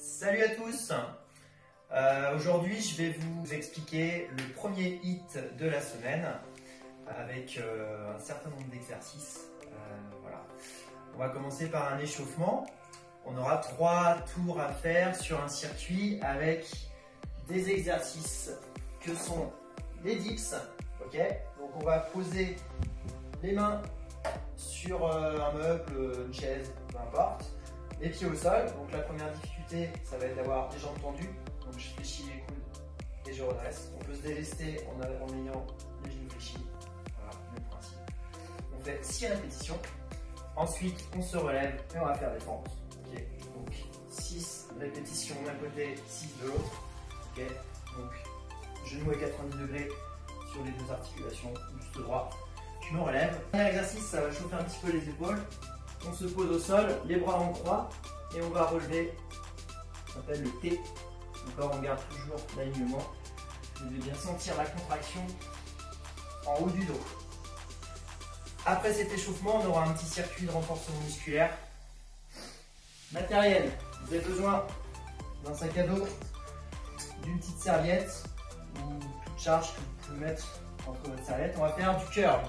Salut à tous. Aujourd'hui je vais vous expliquer le premier hit de la semaine avec un certain nombre d'exercices. Voilà. On va commencer par un échauffement. On aura 3 tours à faire sur un circuit avec des exercices que sont les dips. Ok, donc on va poser les mains sur un meuble, une chaise, peu importe. Les pieds au sol, donc la première difficulté, ça va être d'avoir les jambes tendues. Donc je fléchis les coudes et je redresse. On peut se délester en ayant les genoux fléchis. Voilà, même principe. On fait 6 répétitions. Ensuite, on se relève et on va faire des fentes. Okay. Donc 6 répétitions d'un côté, 6 de l'autre. Okay. Donc genou à 90 degrés sur les deux articulations, juste droit. Je me relève. Premier exercice, ça va chauffer un petit peu les épaules. On se pose au sol, les bras en croix et on va relever, ça s'appelle le T. Encore, on garde toujours l'alignement. Vous devez bien sentir la contraction en haut du dos. Après cet échauffement, on aura un petit circuit de renforcement musculaire. Matériel, vous avez besoin d'un sac à dos, d'une petite serviette ou toute charge que vous pouvez mettre entre votre serviette. On va faire du curl,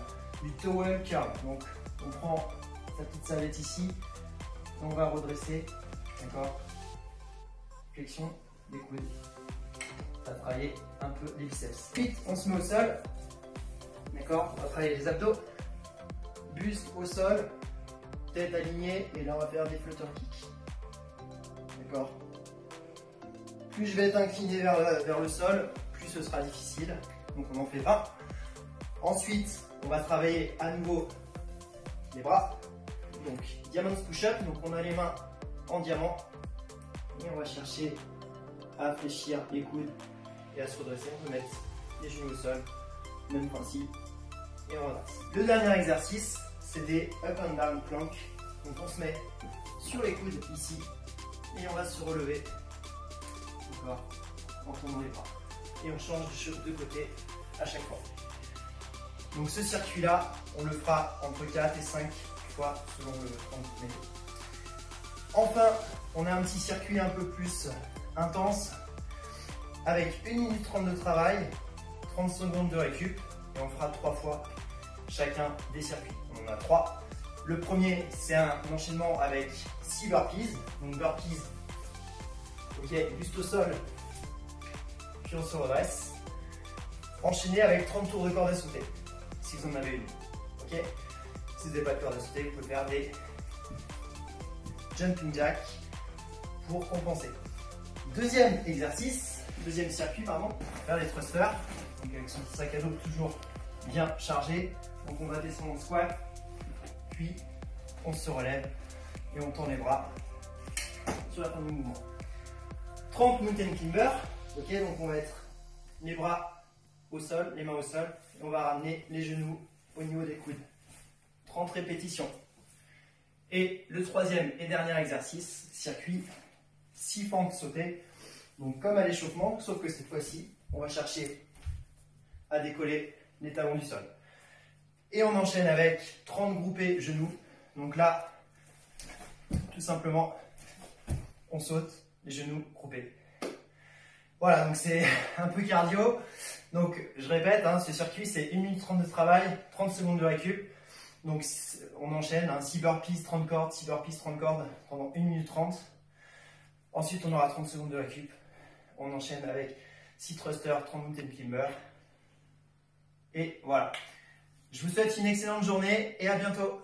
du towel curl. Donc on prend sa petite serviette ici, et on va redresser, d'accord, flexion des coudes, ça va travailler un peu les biceps. Ensuite, on se met au sol, d'accord, on va travailler les abdos, buste au sol, tête alignée, et là on va faire des flutter kicks, d'accord. Plus je vais être incliné vers le sol, plus ce sera difficile, donc on en fait 20. Ensuite, on va travailler à nouveau les bras. Donc, diamond push-up, donc on a les mains en diamant et on va chercher à fléchir les coudes et à se redresser. On peut mettre les genoux au sol, même principe, et on redresse. Le dernier exercice, c'est des up and down plank. Donc on se met sur les coudes ici et on va se relever, d'accord, en tournant les bras. Et on change de côté à chaque fois. Donc ce circuit-là, on le fera entre 4 et 5 fois selon le temps que vous mettez. Enfin, on a un petit circuit un peu plus intense avec 1 minute 30 de travail, 30 secondes de récup et on fera 3 fois chacun des circuits. On en a 3. Le premier, c'est un enchaînement avec 6 burpees. Donc burpees, ok, juste au sol, puis on se redresse. Enchaîné avec 30 tours de corde à sauter, si vous en avez une. Ok. Si vous n'avez pas de corde à sauter, vous pouvez faire des jumping jacks pour compenser. Deuxième exercice, deuxième circuit, pardon, faire des thrusters. Donc avec son sac à dos toujours bien chargé. Donc on va descendre en squat, puis on se relève et on tend les bras sur la fin du mouvement. 30 mountain climber. Ok, donc on va être les bras au sol, les mains au sol, et on va ramener les genoux au niveau des coudes. 30 répétitions. Et le troisième et dernier exercice, circuit 6 fentes sautées. Donc comme à l'échauffement, sauf que cette fois-ci, on va chercher à décoller les talons du sol. Et on enchaîne avec 30 groupés genoux. Donc là, tout simplement, on saute les genoux groupés. Voilà, donc c'est un peu cardio. Donc je répète, hein, ce circuit c'est 1 minute 30 de travail, 30 secondes de récup. Donc on enchaîne, 6 burpees, 30 cordes, 6 burpees, 30 cordes pendant 1 minute 30. Ensuite on aura 30 secondes de récup. On enchaîne avec 6 thrusters, 30 mountain climber. Et voilà. Je vous souhaite une excellente journée et à bientôt.